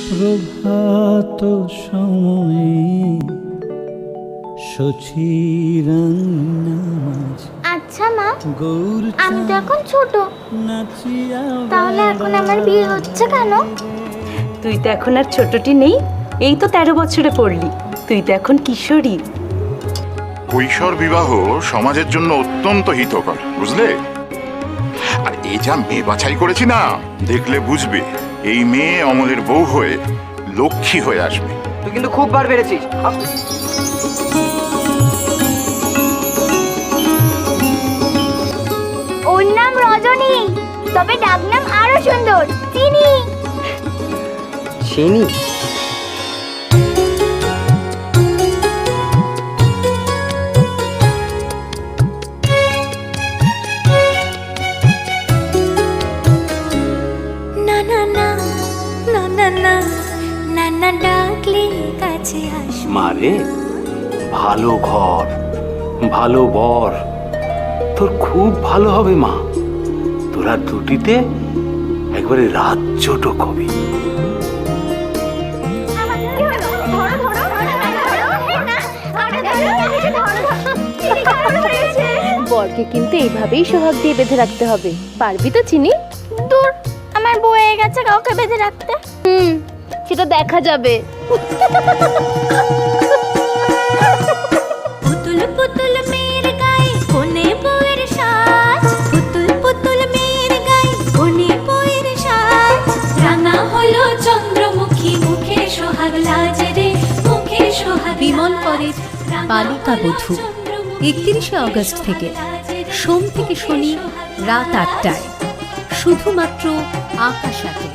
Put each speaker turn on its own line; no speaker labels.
প্রভাত সময়ে সচিরাজ।
আচ্ছা মা,
গৌর
আমি তো এখন ছোট, তাহলে এখন আমার বিয়ে হচ্ছে কেন?
তুই তো এখন আর ছোটটি নেই, এই তো 13 বছরে পড়লি, তুই তো এখন কিশোরী।
কৈশোর বিবাহ সমাজের জন্য অত্যন্ত হিতকর, বুঝলে? আর এই যা মেয়ে বাছাই করেছি না, দেখলে বুঝবে এই মেয়ে অমলের বউ হয়ে লক্ষ্মী হয়ে আসবে।
তুই কিন্তু খুব বার বেড়েছিস।
ওর নাম রজনী, তবে ডাক নাম আরো সুন্দর, চিনি।
চিনি?
না না না না না না না না, ডাকলে কাছে আসবে।
মারে, ভালো ঘর, ভালো বর, তোর খুব ভালো হবে মা। তোরা দুটিতে একবারে রাত চটক হবে।
বরকে কিন্তু এইভাবেই সোহাগ দিয়ে বেঁধে রাখতে হবে, পারবি তো চিনি?
দূর, আমার বউ হয়ে গেছে কাউকে বেঁধে রাখতে।
সেটা দেখা যাবে।
পুতুল পুতুল মেয়ের গায়ে কোনে বউয়ের সাজ, পুতুল পুতুল মেয়ের গায়ে কোনে বউয়ের সাজ। রাঙা হলো চন্দ্রমুখী, মুখে সোহাগ লাজ রে, মুখে সোহাগ।
বিমল পরের বালিকা বধূ 31শে অগস্ট থেকে, সোম থেকে শনি রাত 8টায়, শুধুমাত্র আকাশ আটে।